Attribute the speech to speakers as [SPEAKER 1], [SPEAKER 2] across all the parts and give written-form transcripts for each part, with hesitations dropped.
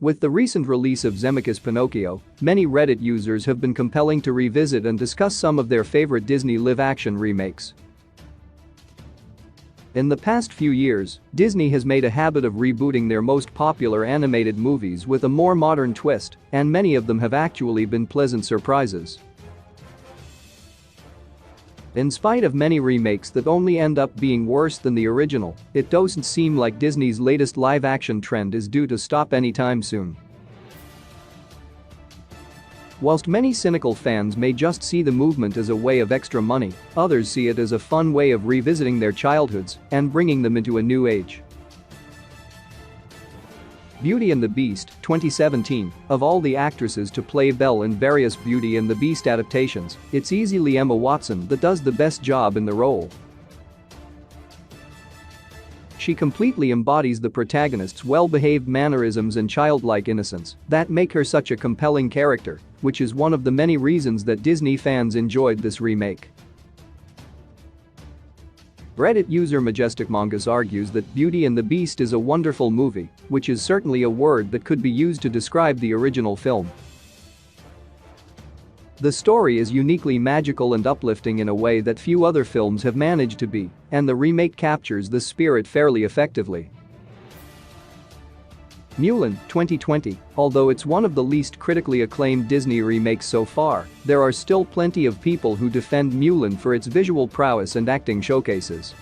[SPEAKER 1] With the recent release of Zemeckis' Pinocchio, many Reddit users have been compelling to revisit and discuss some of their favorite Disney live-action remakes. In the past few years, Disney has made a habit of rebooting their most popular animated movies with a more modern twist, and many of them have actually been pleasant surprises. In spite of many remakes that only end up being worse than the original, it doesn't seem like Disney's latest live-action trend is due to stop anytime soon. Whilst many cynical fans may just see the movement as a way of extra money, others see it as a fun way of revisiting their childhoods and bringing them into a new age. Beauty and the Beast, 2017. Of all the actresses to play Belle in various Beauty and the Beast adaptations, it's easily Emma Watson that does the best job in the role. She completely embodies the protagonist's well-behaved mannerisms and childlike innocence that make her such a compelling character, which is one of the many reasons that Disney fans enjoyed this remake. Reddit user Majestic Mongoose argues that Beauty and the Beast is a wonderful movie, which is certainly a word that could be used to describe the original film. The story is uniquely magical and uplifting in a way that few other films have managed to be, and the remake captures the spirit fairly effectively. Mulan, 2020. Although it's one of the least critically acclaimed Disney remakes so far, there are still plenty of people who defend Mulan for its visual prowess and acting showcases.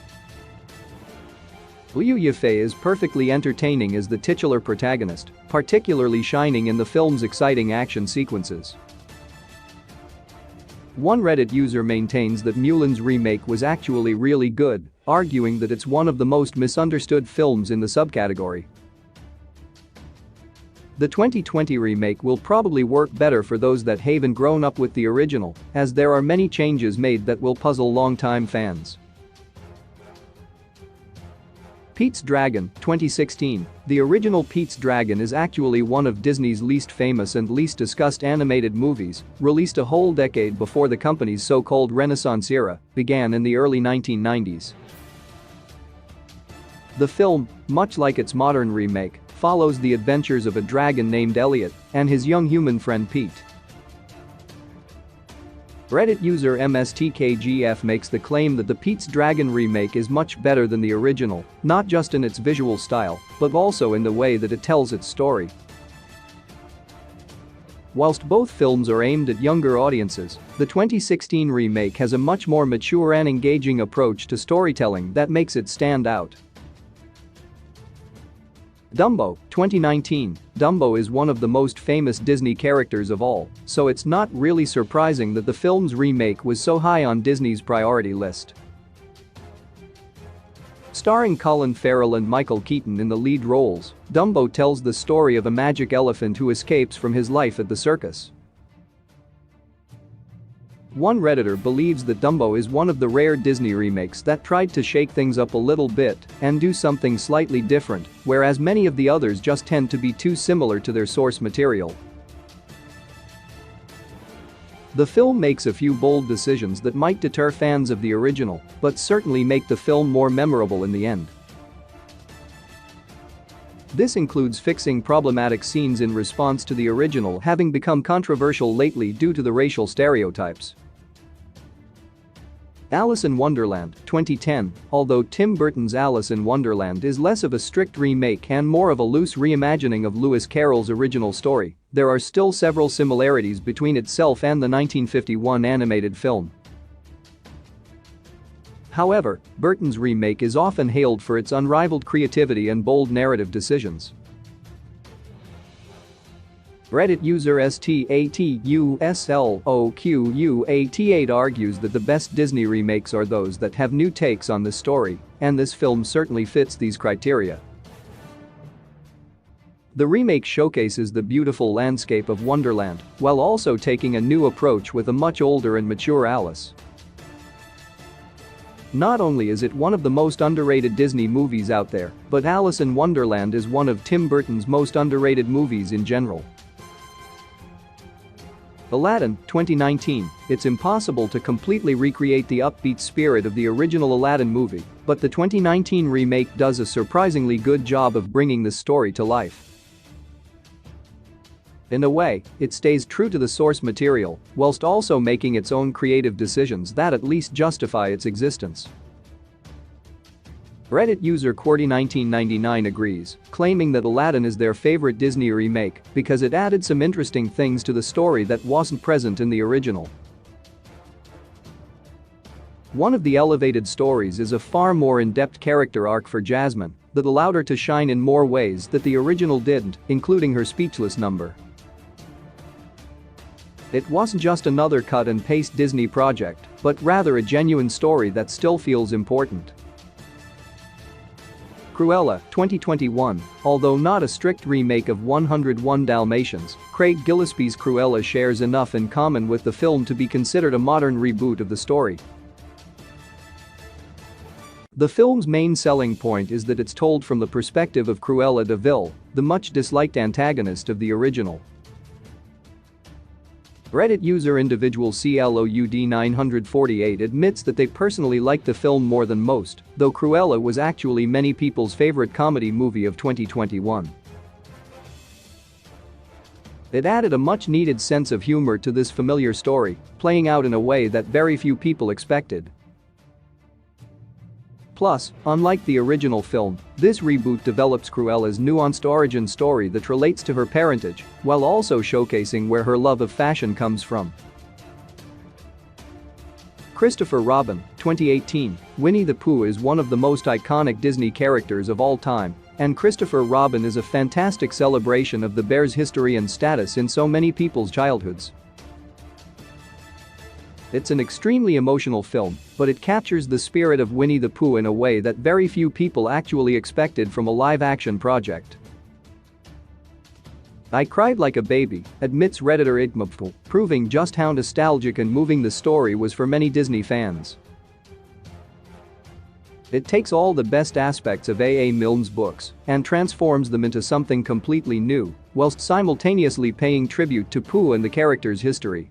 [SPEAKER 1] Liu Yifei is perfectly entertaining as the titular protagonist, particularly shining in the film's exciting action sequences. One Reddit user maintains that Mulan's remake was actually really good, arguing that it's one of the most misunderstood films in the subcategory. The 2020 remake will probably work better for those that haven't grown up with the original, as there are many changes made that will puzzle longtime fans. Pete's Dragon, 2016. The original Pete's Dragon is actually one of Disney's least famous and least discussed animated movies, released a whole decade before the company's so-called Renaissance era began in the early 1990s. The film, much like its modern remake, follows the adventures of a dragon named Elliot and his young human friend Pete. Reddit user MSTKGF makes the claim that the Pete's Dragon remake is much better than the original, not just in its visual style, but also in the way that it tells its story. Whilst both films are aimed at younger audiences, the 2016 remake has a much more mature and engaging approach to storytelling that makes it stand out. Dumbo, 2019. Dumbo is one of the most famous Disney characters of all, so it's not really surprising that the film's remake was so high on Disney's priority list. Starring Colin Farrell and Michael Keaton in the lead roles, Dumbo tells the story of a magic elephant who escapes from his life at the circus. One Redditor believes that Dumbo is one of the rare Disney remakes that tried to shake things up a little bit and do something slightly different, whereas many of the others just tend to be too similar to their source material. The film makes a few bold decisions that might deter fans of the original, but certainly make the film more memorable in the end. This includes fixing problematic scenes in response to the original having become controversial lately due to the racial stereotypes. Alice in Wonderland, 2010. Although Tim Burton's Alice in Wonderland is less of a strict remake and more of a loose reimagining of Lewis Carroll's original story, there are still several similarities between itself and the 1951 animated film. However, Burton's remake is often hailed for its unrivaled creativity and bold narrative decisions. Reddit user STATUSLOQUAT8 argues that the best Disney remakes are those that have new takes on the story, and this film certainly fits these criteria. The remake showcases the beautiful landscape of Wonderland, while also taking a new approach with a much older and mature Alice. Not only is it one of the most underrated Disney movies out there, but Alice in Wonderland is one of Tim Burton's most underrated movies in general. Aladdin, 2019. It's impossible to completely recreate the upbeat spirit of the original Aladdin movie, but the 2019 remake does a surprisingly good job of bringing the story to life. In a way, it stays true to the source material, whilst also making its own creative decisions that at least justify its existence. Reddit user QWERTY1999 agrees, claiming that Aladdin is their favorite Disney remake because it added some interesting things to the story that wasn't present in the original. One of the elevated stories is a far more in-depth character arc for Jasmine that allowed her to shine in more ways that the original didn't, including her speechless number. It wasn't just another cut-and-paste Disney project, but rather a genuine story that still feels important. Cruella, 2021. Although not a strict remake of 101 Dalmatians, Craig Gillespie's Cruella shares enough in common with the film to be considered a modern reboot of the story. The film's main selling point is that it's told from the perspective of Cruella de Vil, the much-disliked antagonist of the original. Reddit user individual CLOUD948 admits that they personally like the film more than most, though Cruella was actually many people's favorite comedy movie of 2021. It added a much-needed sense of humor to this familiar story, playing out in a way that very few people expected. Plus, unlike the original film, this reboot develops Cruella's nuanced origin story that relates to her parentage, while also showcasing where her love of fashion comes from. Christopher Robin, 2018. Winnie the Pooh is one of the most iconic Disney characters of all time, and Christopher Robin is a fantastic celebration of the bear's history and status in so many people's childhoods. It's an extremely emotional film, but it captures the spirit of Winnie the Pooh in a way that very few people actually expected from a live-action project. "I cried like a baby," admits Redditor Igmapful, proving just how nostalgic and moving the story was for many Disney fans. It takes all the best aspects of A. A. Milne's books and transforms them into something completely new, whilst simultaneously paying tribute to Pooh and the character's history.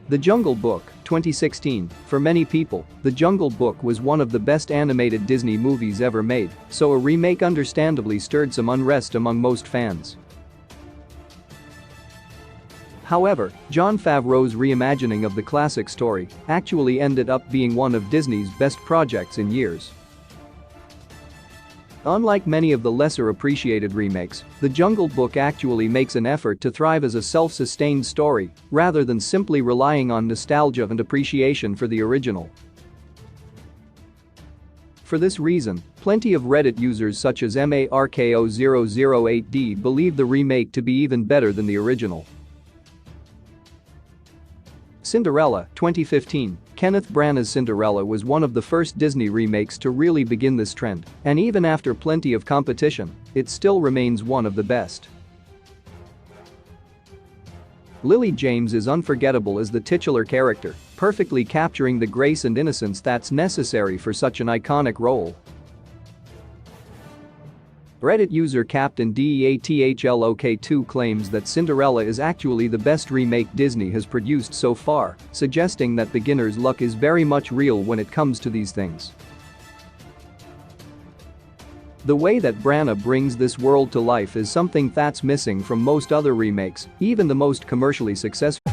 [SPEAKER 1] The Jungle Book, 2016. For many people, The Jungle Book was one of the best animated Disney movies ever made, so a remake understandably stirred some unrest among most fans. However, Jon Favreau's reimagining of the classic story actually ended up being one of Disney's best projects in years. Unlike many of the lesser-appreciated remakes, The Jungle Book actually makes an effort to thrive as a self-sustained story, rather than simply relying on nostalgia and appreciation for the original. For this reason, plenty of Reddit users such as MARKO008D believe the remake to be even better than the original. Cinderella, 2015. Kenneth Branagh's Cinderella was one of the first Disney remakes to really begin this trend, and even after plenty of competition, it still remains one of the best. Lily James is unforgettable as the titular character, perfectly capturing the grace and innocence that's necessary for such an iconic role. Reddit user Captain DEATHLOK2 claims that Cinderella is actually the best remake Disney has produced so far, suggesting that beginner's luck is very much real when it comes to these things. The way that Branagh brings this world to life is something that's missing from most other remakes, even the most commercially successful.